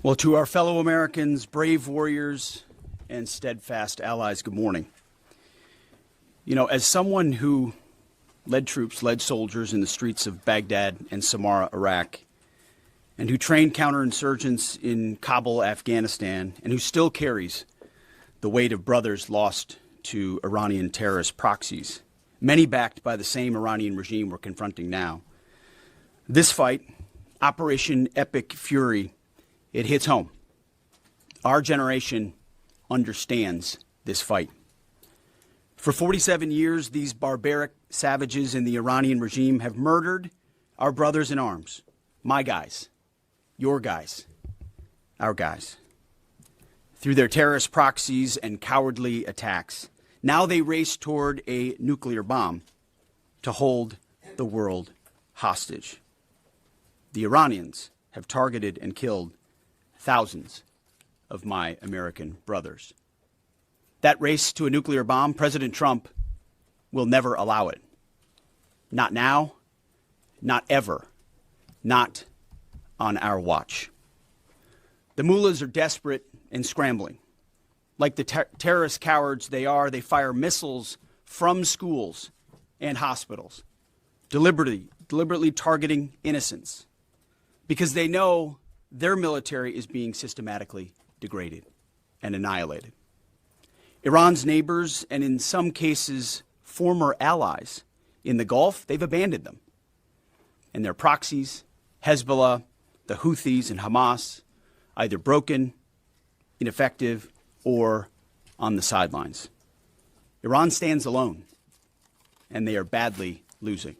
Well, to our fellow Americans, brave warriors, and steadfast allies, good morning. You know, as someone who led soldiers in the streets of Baghdad and Samarra, Iraq, and who trained counterinsurgents in Kabul, Afghanistan, and who still carries the weight of brothers lost to Iranian terrorist proxies, many backed by the same Iranian regime we're confronting now, this fight, Operation Epic Fury, it hits home. Our generation understands this fight. For 47 years, these barbaric savages in the Iranian regime have murdered our brothers in arms, my guys, your guys, our guys. Through their terrorist proxies and cowardly attacks, now they race toward a nuclear bomb to hold the world hostage. The Iranians have targeted and killed thousands of my American brothers. That race to a nuclear bomb, President Trump will never allow it. Not now, not ever, not on our watch. The mullahs are desperate and scrambling. Like the terrorist cowards they are, they fire missiles from schools and hospitals, deliberately targeting innocents, because they know their military is being systematically degraded and annihilated. Iran's neighbors, and in some cases, former allies in the Gulf, they've abandoned them. And their proxies, Hezbollah, the Houthis, and Hamas, either broken, ineffective, or on the sidelines. Iran stands alone, and they are badly losing.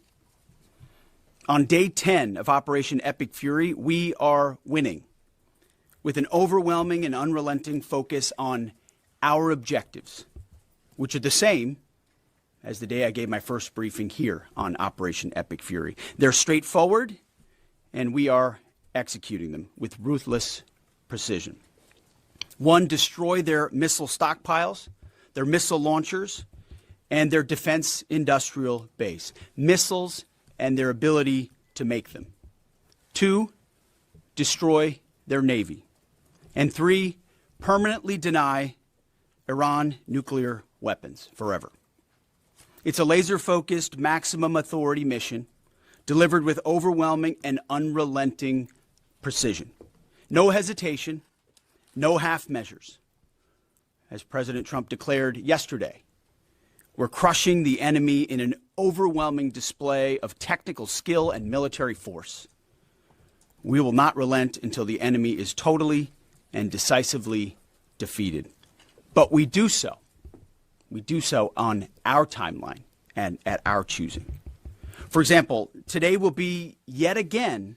On day 10 of Operation Epic Fury, we are winning with an overwhelming and unrelenting focus on our objectives, which are the same as the day I gave my first briefing here on Operation Epic Fury. They're straightforward, and we are executing them with ruthless precision. One, destroy their missile stockpiles, their missile launchers, and their defense industrial base. Missiles and their ability to make them. 2, destroy their navy. And 3, permanently deny Iran nuclear weapons forever. It's a laser-focused, maximum authority mission delivered with overwhelming and unrelenting precision. No hesitation, no half measures. As President Trump declared yesterday, we're crushing the enemy in an overwhelming display of technical skill and military force. We will not relent until the enemy is totally and decisively defeated. But we do so on our timeline and at our choosing. For example, today will be yet again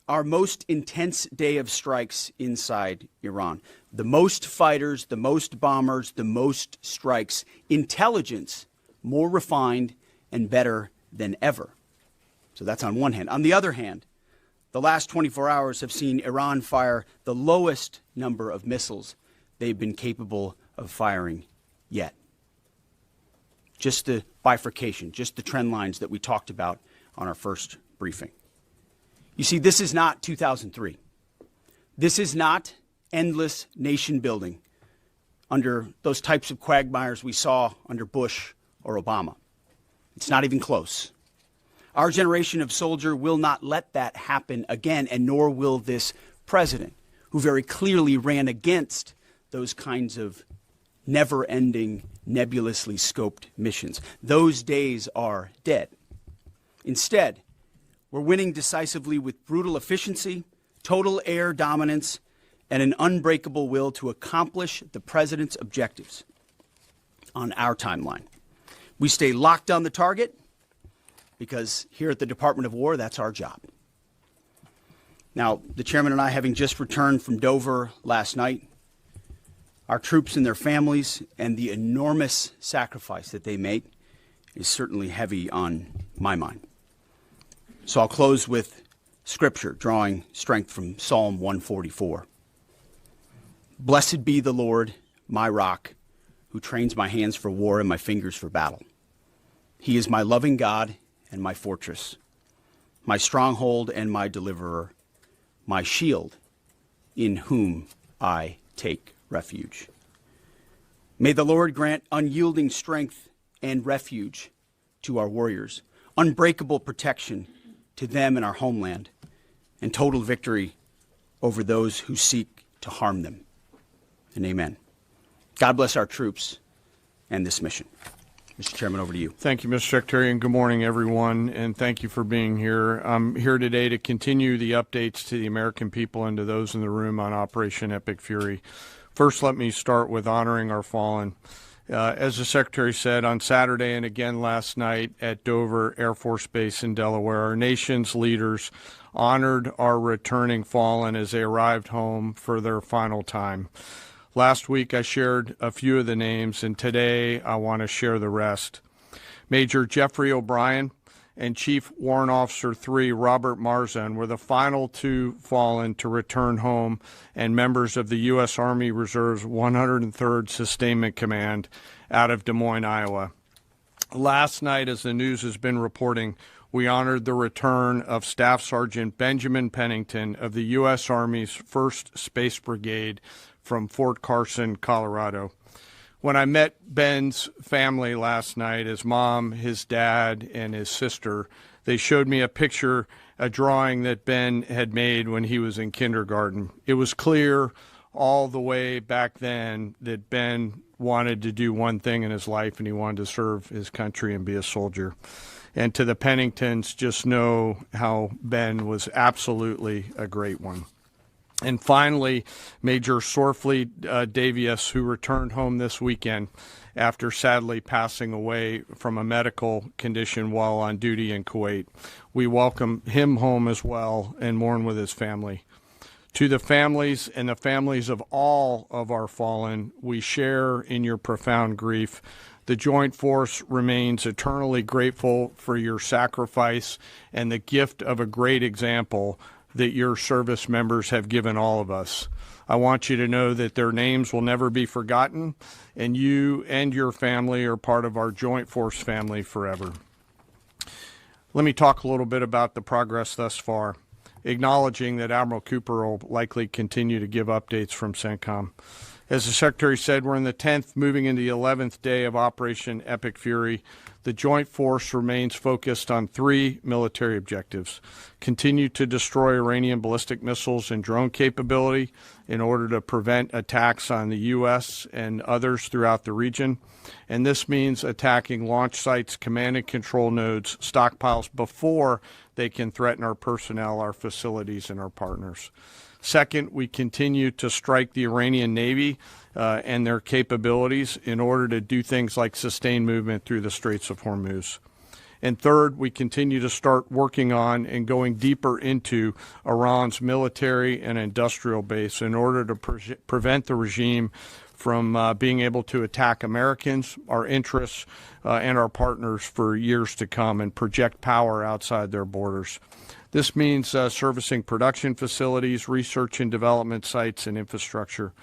our most intense day of strikes inside Iran. The most fighters, the most bombers, the most strikes. Intelligence more refined and better than ever. So that's on one hand. On the other hand, the last 24 hours have seen Iran fire the lowest number of missiles they've been capable of firing yet. Just the bifurcation, just the trend lines that we talked about on our first briefing. You see, this is not 2003. This is not endless nation building under those types of quagmires we saw under Bush or Obama. It's not even close. Our generation of soldier will not let that happen again, and nor will this president, who very clearly ran against those kinds of never-ending, nebulously scoped missions. Those days are dead. Instead, we're winning decisively with brutal efficiency, total air dominance, and an unbreakable will to accomplish the president's objectives on our timeline. We stay locked on the target because here at the Department of War, that's our job. Now, the chairman and I, having just returned from Dover last night, our troops and their families and the enormous sacrifice that they make is certainly heavy on my mind. So I'll close with scripture, drawing strength from Psalm 144. Blessed be the Lord, my rock, who trains my hands for war and my fingers for battle. He is my loving God and my fortress, my stronghold and my deliverer, my shield in whom I take refuge. May the Lord grant unyielding strength and refuge to our warriors, unbreakable protection to them and our homeland, and total victory over those who seek to harm them. And amen. God bless our troops and this mission. Mr. Chairman, over to you. Thank you, Mr. Secretary, and good morning, everyone, and thank you for being here. I'm here today to continue the updates to the American people and to those in the room on Operation Epic Fury. First, let me start with honoring our fallen. As the Secretary said, on Saturday and again last night at Dover Air Force Base in Delaware, our nation's leaders honored our returning fallen as they arrived home for their final time. Last week, I shared a few of the names, and today I want to share the rest. Major Jeffrey O'Brien and Chief Warrant Officer 3 Robert Marzan were the final two fallen to return home and members of the U.S. Army Reserve's 103rd Sustainment Command out of Des Moines, Iowa. Last night, as the news has been reporting, we honored the return of Staff Sergeant Benjamin Pennington of the U.S. Army's 1st Space Brigade from Fort Carson, Colorado. When I met Ben's family last night, his mom, his dad, and his sister, they showed me a drawing that Ben had made when he was in kindergarten. It was clear all the way back then that Ben wanted to do one thing in his life, and he wanted to serve his country and be a soldier. And to the Penningtons, just know how Ben was absolutely a great one. And finally, Major Sorfleet Davius, who returned home this weekend after sadly passing away from a medical condition while on duty in Kuwait. We welcome him home as well and mourn with his family. To the families and the families of all of our fallen, we share in your profound grief. The Joint Force remains eternally grateful for your sacrifice and the gift of a great example that your service members have given all of us. I want you to know that their names will never be forgotten, and you and your family are part of our Joint Force family forever. Let me talk a little bit about the progress thus far, acknowledging that Admiral Cooper will likely continue to give updates from CENTCOM. As the Secretary said, we're in the 10th, moving into the 11th day of Operation Epic Fury. The Joint Force remains focused on 3 military objectives: continue to destroy Iranian ballistic missiles and drone capability in order to prevent attacks on the U.S. and others throughout the region. And this means attacking launch sites, command and control nodes, stockpiles before they can threaten our personnel, our facilities, and our partners. Second, we continue to strike the Iranian Navy and their capabilities in order to do things like sustain movement through the Straits of Hormuz. And third, we continue to start working on and going deeper into Iran's military and industrial base in order to prevent the regime from being able to attack Americans, our interests, and our partners for years to come and project power outside their borders. This means servicing production facilities, research and development sites, and infrastructure.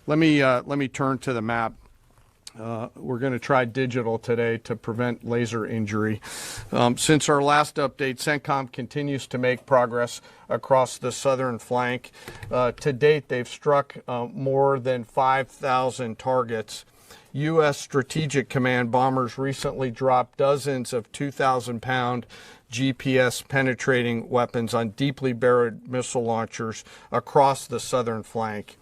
Let me turn to the map. We're going to try digital today to prevent laser injury. Since our last update, CENTCOM continues to make progress across the southern flank. To date, they've struck more than 5,000 targets. U.S. Strategic Command bombers recently dropped dozens of 2,000-pound GPS penetrating weapons on deeply buried missile launchers across the southern flank.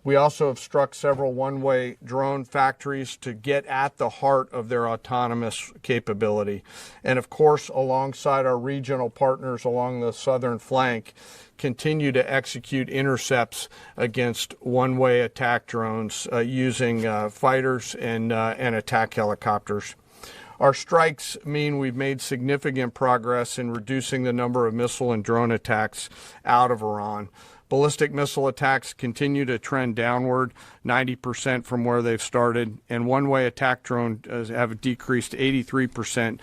We also have struck several one-way drone factories to get at the heart of their autonomous capability. And of course, alongside our regional partners along the southern flank, continue to execute intercepts against one-way attack drones using fighters and attack helicopters. Our strikes mean we've made significant progress in reducing the number of missile and drone attacks out of Iran. Ballistic missile attacks continue to trend downward, 90% from where they've started, and one-way attack drones have decreased 83%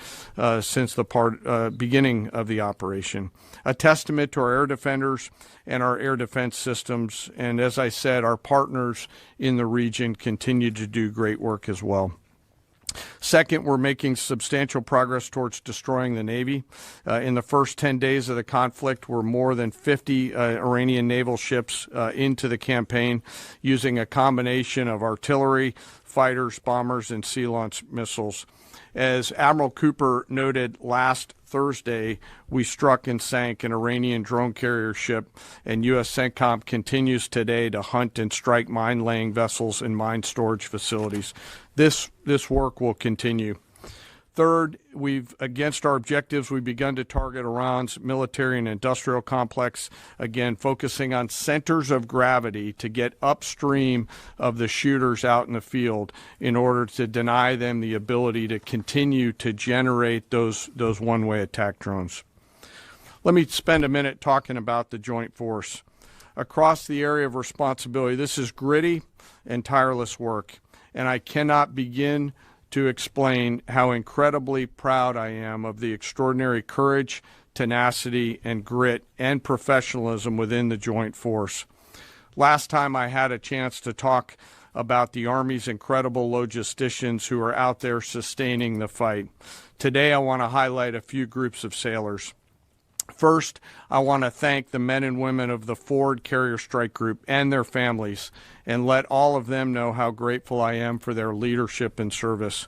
since the beginning of the operation. A testament to our air defenders and our air defense systems, and as I said, our partners in the region continue to do great work as well. Second, we're making substantial progress towards destroying the Navy. In the first 10 days of the conflict, we're more than 50 Iranian naval ships into the campaign using a combination of artillery, fighters, bombers, and sea-launched missiles. As Admiral Cooper noted last Thursday, we struck and sank an Iranian drone carrier ship, and U.S. CENTCOM continues today to hunt and strike mine-laying vessels and mine storage facilities. This work will continue. Third, against our objectives, we've begun to target Iran's military and industrial complex, again, focusing on centers of gravity to get upstream of the shooters out in the field in order to deny them the ability to continue to generate those one-way attack drones. Let me spend a minute talking about the Joint Force. Across the area of responsibility, this is gritty and tireless work, and I cannot begin to explain how incredibly proud I am of the extraordinary courage, tenacity, and grit and professionalism within the Joint Force. Last time I had a chance to talk about the Army's incredible logisticians who are out there sustaining the fight. Today I want to highlight a few groups of sailors. First, I want to thank the men and women of the Ford Carrier Strike Group and their families, and let all of them know how grateful I am for their leadership and service.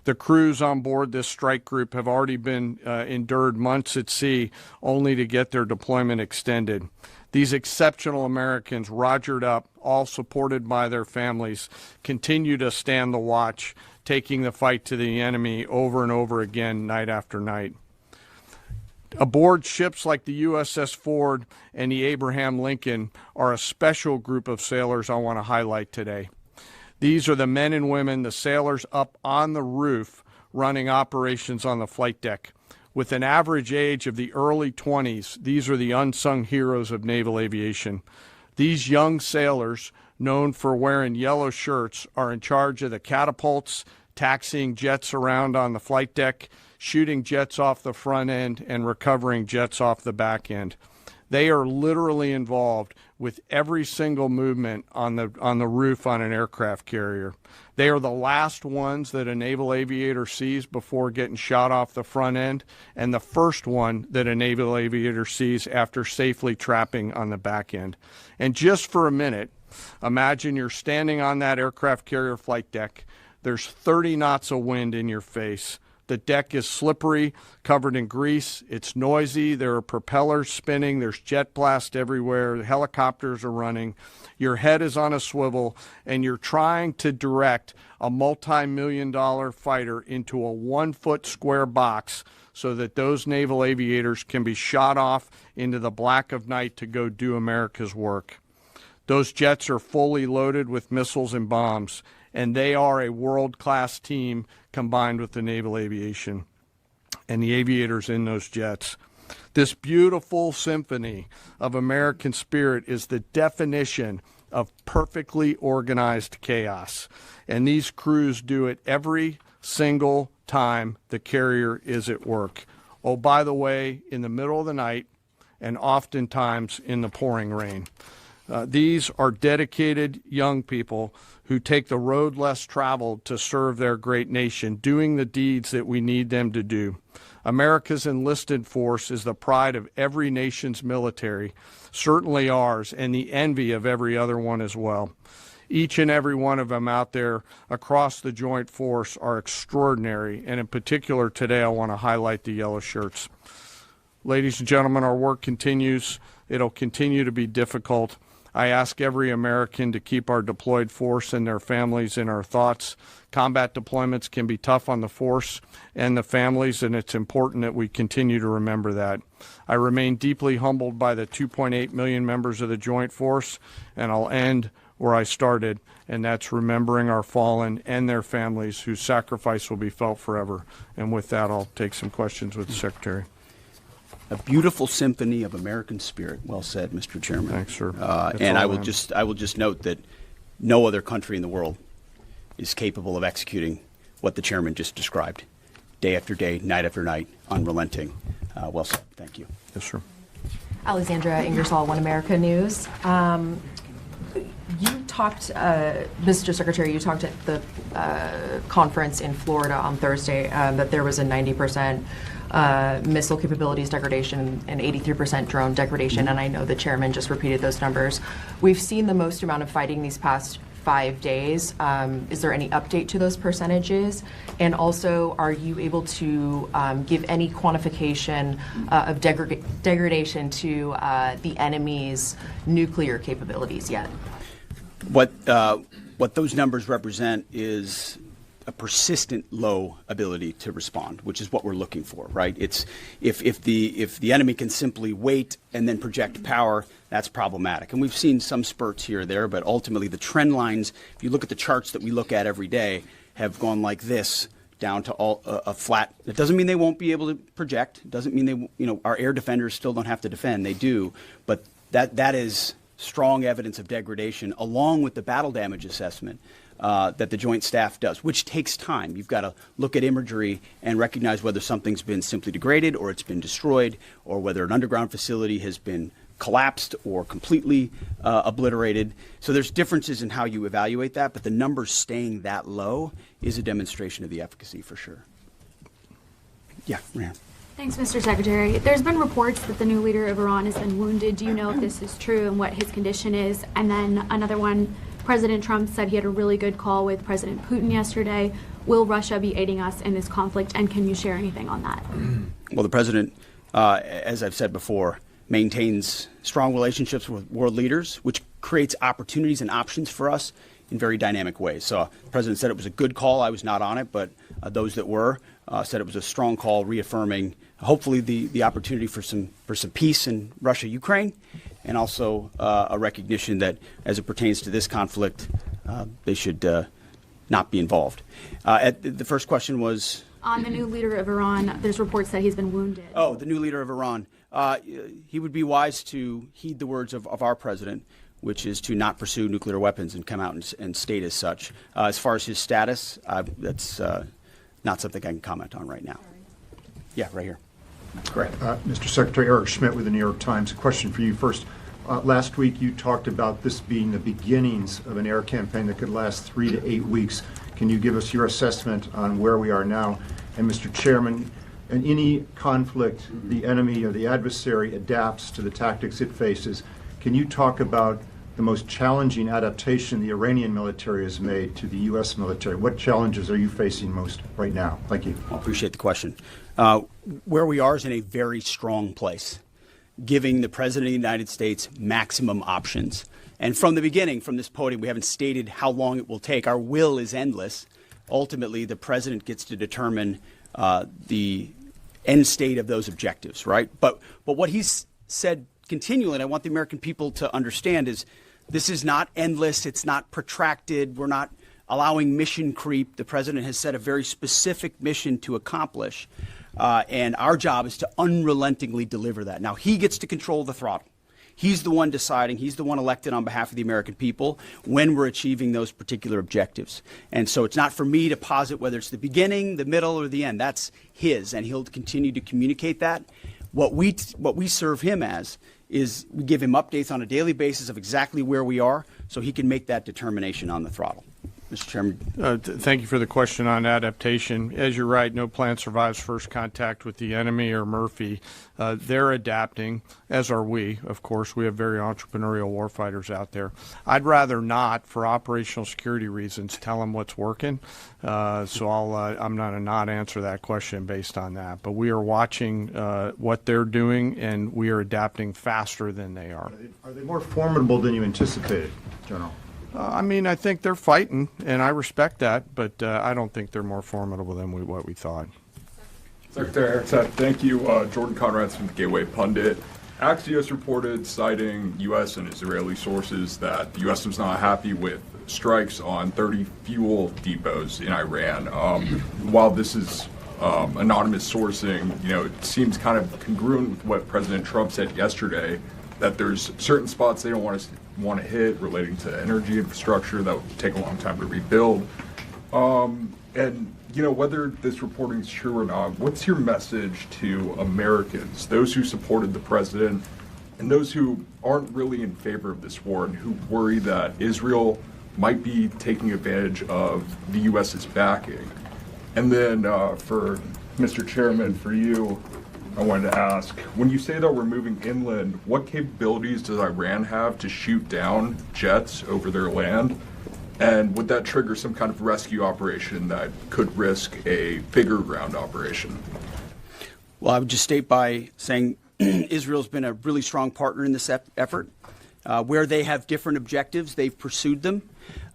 The crews on board this strike group have already been endured months at sea only to get their deployment extended. These exceptional Americans, rogered up, all supported by their families, continue to stand the watch, taking the fight to the enemy over and over again, night after night. Aboard ships like the USS Ford and the Abraham Lincoln are a special group of sailors I want to highlight today. These are the men and women, the sailors up on the roof running operations on the flight deck. With an average age of the early 20s, these are the unsung heroes of naval aviation. These young sailors, known for wearing yellow shirts, are in charge of the catapults, taxiing jets around on the flight deck, shooting jets off the front end, and recovering jets off the back end. They are literally involved with every single movement on the roof on an aircraft carrier. They are the last ones that a naval aviator sees before getting shot off the front end, and the first one that a naval aviator sees after safely trapping on the back end. And just for a minute, imagine you're standing on that aircraft carrier flight deck. There's 30 knots of wind in your face. The deck is slippery, covered in grease. It's noisy. There are propellers spinning. There's jet blast everywhere. Helicopters are running. Your head is on a swivel, and you're trying to direct a multi-million-dollar fighter into a 1-foot square box so that those naval aviators can be shot off into the black of night to go do America's work. Those jets are fully loaded with missiles and bombs, and they are a world-class team combined with the naval aviation and the aviators in those jets. This beautiful symphony of American spirit is the definition of perfectly organized chaos, and these crews do it every single time the carrier is at work. Oh, by the way, in the middle of the night and oftentimes in the pouring rain. These are dedicated young people who take the road less traveled to serve their great nation, doing the deeds that we need them to do. America's enlisted force is the pride of every nation's military, certainly ours, and the envy of every other one as well. Each and every one of them out there across the Joint Force are extraordinary, and in particular today I want to highlight the yellow shirts. Ladies and gentlemen, our work continues. It'll continue to be difficult. I ask every American to keep our deployed force and their families in our thoughts. Combat deployments can be tough on the force and the families, and it's important that we continue to remember that. I remain deeply humbled by the 2.8 million members of the Joint Force, and I'll end where I started, and that's remembering our fallen and their families whose sacrifice will be felt forever. And with that, I'll take some questions with the Secretary. A beautiful symphony of American spirit. Well said, Mr. Chairman. Thanks, sir. And I will just note that no other country in the world is capable of executing what the chairman just described, day after day, night after night, unrelenting. Well said. Thank you. Yes, sir. Alexandra Ingersoll, One America News. You talked, Mr. Secretary, you talked at the conference in Florida on Thursday that there was a 90% missile capabilities degradation and 83% drone degradation, and I know the chairman just repeated those numbers. We've seen the most amount of fighting these past 5 days. Is there any update to those percentages? And also, are you able to give any quantification of degradation to the enemy's nuclear capabilities yet? What those numbers represent is a persistent low ability to respond, which is what we're looking for, right? It's if the enemy can simply wait and then project power, that's problematic. And we've seen some spurts here or there, but ultimately the trend lines, if you look at the charts that we look at every day, have gone like this down to a flat. It doesn't mean they won't be able to project. It doesn't mean our air defenders still don't have to defend. They do, but that is strong evidence of degradation, along with the battle damage assessment that the Joint Staff does, which takes time. You've got to look at imagery and recognize whether something's been simply degraded or it's been destroyed, or whether an underground facility has been collapsed or completely obliterated. So there's differences in how you evaluate that, but the numbers staying that low is a demonstration of the efficacy for sure. Yeah, Ryan. Thanks, Mr. Secretary. There's been reports that the new leader of Iran has been wounded. Do you know if this is true and what his condition is? And then another one, President Trump said he had a really good call with President Putin yesterday. Will Russia be aiding us in this conflict, and can you share anything on that? Well, the president, as I've said before, maintains strong relationships with world leaders, which creates opportunities and options for us in very dynamic ways. So the president said it was a good call. I was not on it, but those that were said it was a strong call, reaffirming hopefully the opportunity for some peace in Russia, Ukraine, and also a recognition that as it pertains to this conflict, they should not be involved. The first question was On the new leader of Iran, there's reports that he's been wounded. Oh, the new leader of Iran. He would be wise to heed the words of our president, which is to not pursue nuclear weapons and come out and state as such. As far as his status, that's not something I can comment on right now. Yeah, right here. Great. Mr. Secretary, Eric Schmidt with the New York Times. A question for you first. Last week you talked about this being the beginnings of an air campaign that could last 3 to 8 weeks. Can you give us your assessment on where we are now? And Mr. Chairman, in any conflict, the enemy or the adversary adapts to the tactics it faces. Can you talk about the most challenging adaptation the Iranian military has made to the U.S. military? What challenges are you facing most right now? Thank you. I appreciate the question. Where we are is in a very strong place, giving the President of the United States maximum options. And from the beginning, from this podium, we haven't stated how long it will take. Our will is endless. Ultimately, the President gets to determine the end state of those objectives, right? But what he's said continually, and I want the American people to understand, is this is not endless. It's not protracted. We're not allowing mission creep. The President has set a very specific mission to accomplish. And our job is to unrelentingly deliver that. Now, he gets to control the throttle. He's the one deciding. He's the one elected on behalf of the American people when we're achieving those particular objectives. And so it's not for me to posit whether it's the beginning, the middle, or the end. That's his, and he'll continue to communicate that. What we serve him as is we give him updates on a daily basis of exactly where we are so he can make that determination on the throttle. Mr. Chairman. Thank you for the question on adaptation. As you're right, no plan survives first contact with the enemy or Murphy. They're adapting, as are we. Of course, we have very entrepreneurial warfighters out there. I'd rather not, for operational security reasons, tell them what's working. So I'm going to not answer that question based on that. But we are watching what they're doing, and we are adapting faster than they are. Are they more formidable than you anticipated, General? I think they're fighting, and I respect that, but I don't think they're more formidable than what we thought. Secretary Hegseth, thank you. Jordan Conrad's from the Gateway Pundit. Axios reported, citing U.S. and Israeli sources, that the U.S. was not happy with strikes on 30 fuel depots in Iran. While this is anonymous sourcing, it seems kind of congruent with what President Trump said yesterday, that there's certain spots they don't want to hit relating to energy infrastructure that would take a long time to rebuild. And whether this reporting is true or not, what's your message to Americans, those who supported the president and those who aren't really in favor of this war and who worry that Israel might be taking advantage of the U.S.'s backing. And then for Mr. Chairman, for you, I wanted to ask, when you say that we're moving inland, what capabilities does Iran have to shoot down jets over their land? And would that trigger some kind of rescue operation that could risk a bigger ground operation? Well, I would just state by saying Israel's been a really strong partner in this effort. Where they have different objectives, they've pursued them.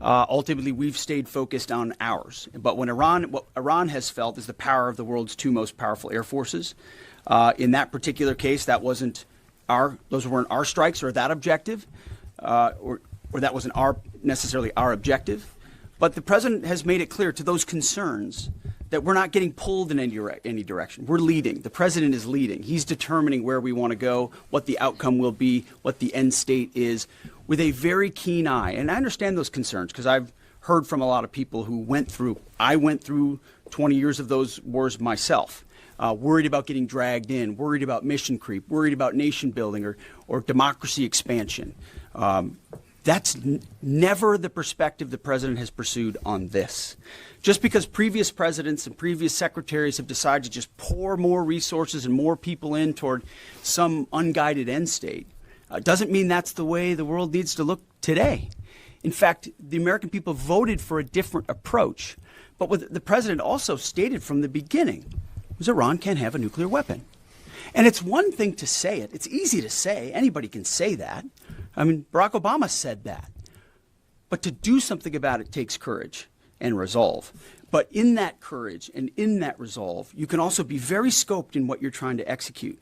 Ultimately, we've stayed focused on ours. But what Iran has felt is the power of the world's two most powerful air forces. In that particular case, those weren't our strikes or that objective, or that wasn't necessarily our objective. But the president has made it clear to those concerns that we're not getting pulled in any direction. We're leading. The president is leading. He's determining where we want to go, what the outcome will be, what the end state is, with a very keen eye. And I understand those concerns because I've heard from a lot of people who I went through 20 years of those wars myself. Worried about getting dragged in, worried about mission creep, worried about nation building or democracy expansion. That's never the perspective the president has pursued on this. Just because previous presidents and previous secretaries have decided to just pour more resources and more people in toward some unguided end state doesn't mean that's the way the world needs to look today. In fact, the American people voted for a different approach. But what the president also stated from the beginning was Iran can't have a nuclear weapon. And it's one thing to say it. It's easy to say. Anybody can say that. I mean, Barack Obama said that. But to do something about it takes courage and resolve. But in that courage and in that resolve, you can also be very scoped in what you're trying to execute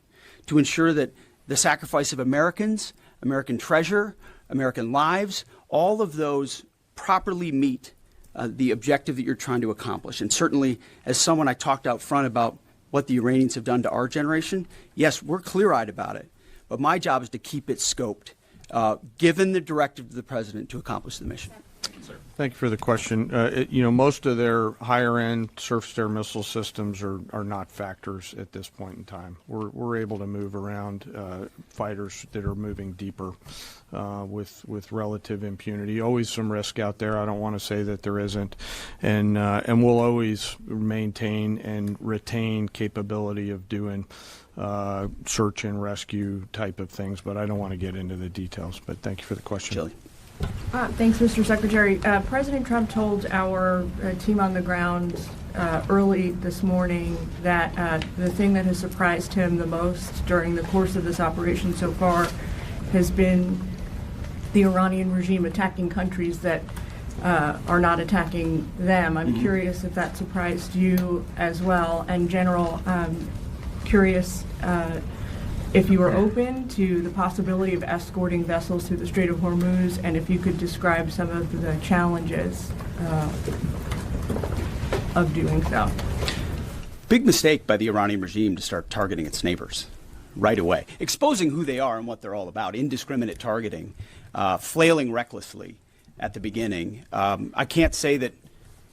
to ensure that the sacrifice of Americans, American treasure, American lives, all of those properly meet the objective that you're trying to accomplish. And certainly, as someone I talked out front about what the Iranians have done to our generation, yes, we're clear-eyed about it. But my job is to keep it scoped, given the directive of the president to accomplish the mission. Thank you for the question. Most of their higher-end surface-to-air missile systems are not factors at this point in time. We're able to move around fighters that are moving deeper with relative impunity. Always some risk out there. I don't want to say that there isn't, and we'll always maintain and retain capability of doing search and rescue type of things. But I don't want to get into the details. But thank you for the question. Shelley. Thanks, Mr. Secretary. President Trump told our team on the ground early this morning that the thing that has surprised him the most during the course of this operation so far has been the Iranian regime attacking countries that are not attacking them. I'm curious if that surprised you as well. And General, curious if you were open to the possibility of escorting vessels through the Strait of Hormuz, and if you could describe some of the challenges of doing so. Big mistake by the Iranian regime to start targeting its neighbors right away, exposing who they are and what they're all about, indiscriminate targeting, flailing recklessly at the beginning. I can't say that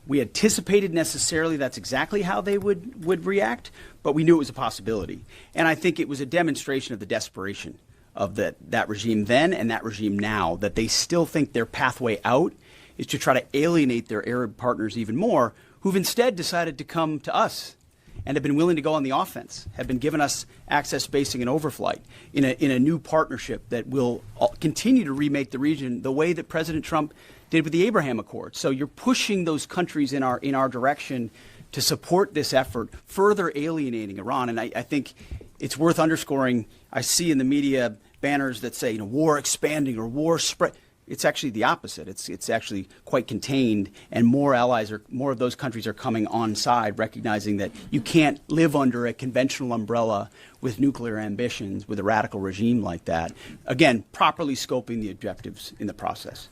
we anticipated necessarily that's exactly how they would react, but we knew it was a possibility. And I think it was a demonstration of the desperation of that regime then and that regime now, that they still think their pathway out is to try to alienate their Arab partners even more, who've instead decided to come to us and have been willing to go on the offense, have been giving us access, basing, and overflight in a new partnership that will continue to remake the region the way that President Trump did with the Abraham Accords. So you're pushing those countries in our direction to support this effort, further alienating Iran. And I think it's worth underscoring. I see in the media banners that say, war expanding or war spread. It's actually the opposite. It's actually quite contained, and more of those countries are coming on side, recognizing that you can't live under a conventional umbrella with nuclear ambitions with a radical regime like that. Again, properly scoping the objectives in the process.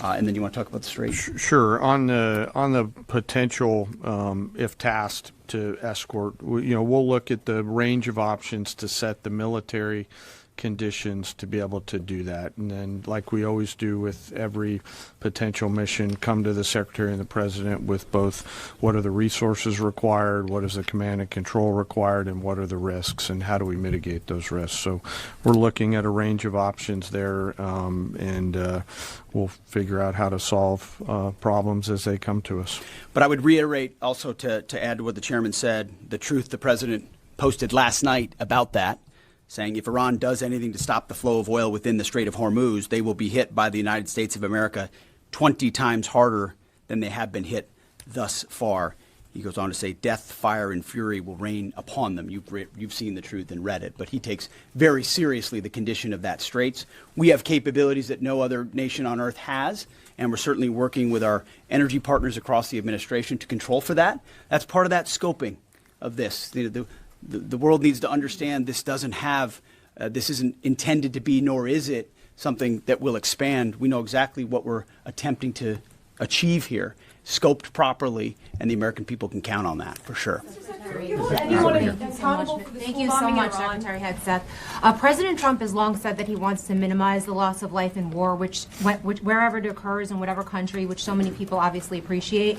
And then you want to talk about the Strait? Sure. On the potential, if tasked to escort, we'll look at the range of options to set the military conditions to be able to do that. And then, like we always do with every potential mission, come to the Secretary and the President with both what are the resources required, what is the command and control required, and what are the risks, and how do we mitigate those risks. So we're looking at a range of options there, and we'll figure out how to solve problems as they come to us. But I would reiterate also to add to what the chairman said, the truth the president posted last night about that, saying if Iran does anything to stop the flow of oil within the Strait of Hormuz, they will be hit by the United States of America 20 times harder than they have been hit thus far. He goes on to say, death, fire, and fury will rain upon them. You've seen the truth and read it. But he takes very seriously the condition of that straits. We have capabilities that no other nation on earth has, and we're certainly working with our energy partners across the administration to control for that. That's part of that scoping of this. The world needs to understand this doesn't have, this isn't intended to be, nor is it something that will expand. We know exactly what we're attempting to achieve here, scoped properly, and the American people can count on that for sure. Thank you so much, Secretary Hegseth. President Trump has long said that he wants to minimize the loss of life in war, which wherever it occurs in whatever country, which so many people obviously appreciate.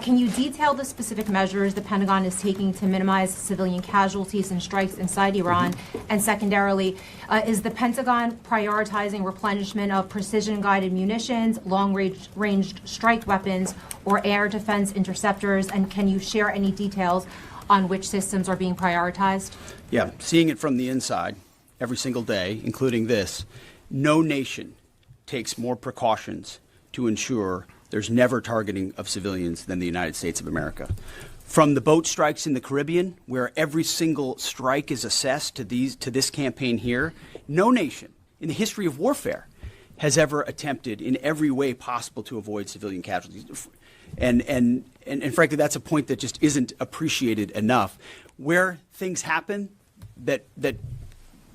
Can you detail the specific measures the Pentagon is taking to minimize civilian casualties and strikes inside Iran? And secondarily, is the Pentagon prioritizing replenishment of precision-guided munitions, long-range strike weapons, or air defense interceptors? And can you share any details on which systems are being prioritized? Yeah, seeing it from the inside every single day, including this, no nation takes more precautions to ensure there's never targeting of civilians than the United States of America. From the boat strikes in the Caribbean, where every single strike is assessed to this campaign here, no nation in the history of warfare has ever attempted in every way possible to avoid civilian casualties. And frankly, that's a point that just isn't appreciated enough. Where things happen that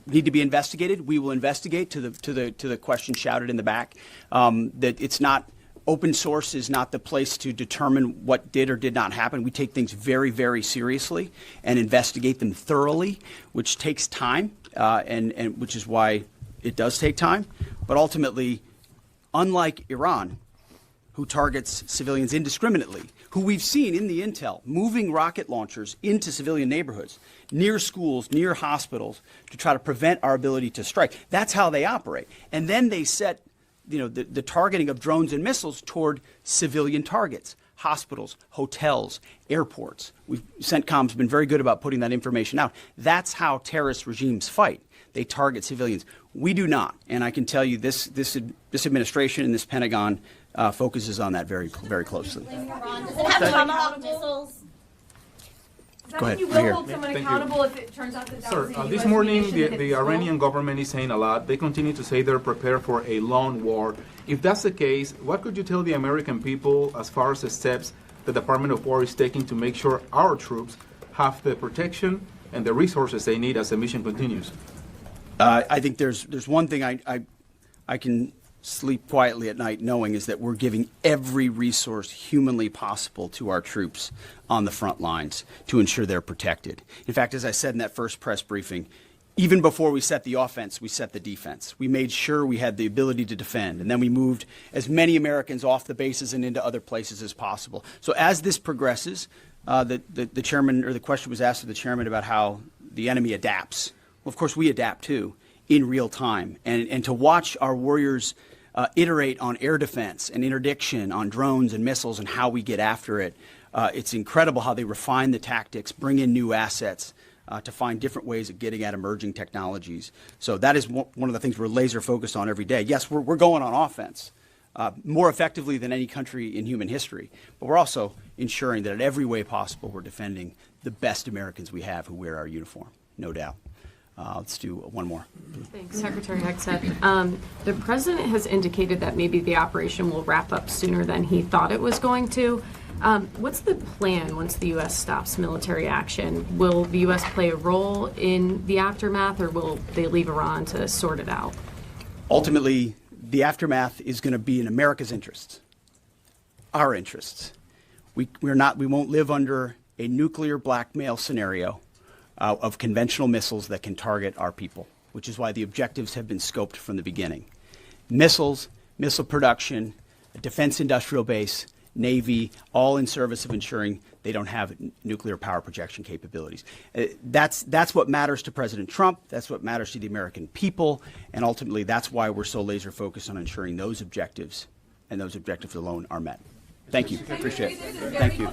need to be investigated, we will investigate. To the question shouted in the back, that it's not open source is not the place to determine what did or did not happen. We take things very, very seriously and investigate them thoroughly, which takes time, and which is why it does take time. But ultimately, unlike Iran, who targets civilians indiscriminately, who we've seen in the intel moving rocket launchers into civilian neighborhoods, near schools, near hospitals, to try to prevent our ability to strike. That's how they operate. And then they set the targeting of drones and missiles toward civilian targets, hospitals, hotels, airports. CENTCOM's been very good about putting that information out. That's how terrorist regimes fight. They target civilians. We do not. And I can tell you this administration and this Pentagon focuses on that very, very closely. Does it have Tomahawk missiles? Go ahead. You Right here. will hold someone accountable if it turns out that that was a This US morning, munition that hit the the school? Iranian government is saying a lot. They continue to say they're prepared for a long war. If that's the case, what could you tell the American people as far as the steps the Department of War is taking to make sure our troops have the protection and the resources they need as the mission continues? I think there's one thing I can sleep quietly at night knowing is that we're giving every resource humanly possible to our troops on the front lines to ensure they're protected. In fact, as I said in that first press briefing, even before we set the offense, we set the defense. We made sure we had the ability to defend, and then we moved as many Americans off the bases and into other places as possible. So as this progresses, the chairman, or the question was asked of the chairman about how the enemy adapts. Well, of course, we adapt too in real time, and to watch our warriors iterate on air defense and interdiction on drones and missiles and how we get after it. It's incredible how they refine the tactics, bring in new assets to find different ways of getting at emerging technologies. So that is one of the things we're laser focused on every day. Yes, we're going on offense more effectively than any country in human history, but we're also ensuring that in every way possible we're defending the best Americans we have who wear our uniform, no doubt. Let's do one more. Thanks, Secretary Hegseth. The president has indicated that maybe the operation will wrap up sooner than he thought it was going to. What's the plan once the U.S. stops military action? Will the U.S. play a role in the aftermath, or will they leave Iran to sort it out? Ultimately, the aftermath is going to be in America's interests, our interests. We won't live under a nuclear blackmail scenario of conventional missiles that can target our people. which is why the objectives have been scoped from the beginning. Missiles, missile production, a defense industrial base, Navy, all in service of ensuring they don't have nuclear power projection capabilities. That's what matters to President Trump. That's what matters to the American people. And ultimately, that's why we're so laser focused on ensuring those objectives and those objectives alone are met. Thank you. Appreciate it. Thank you.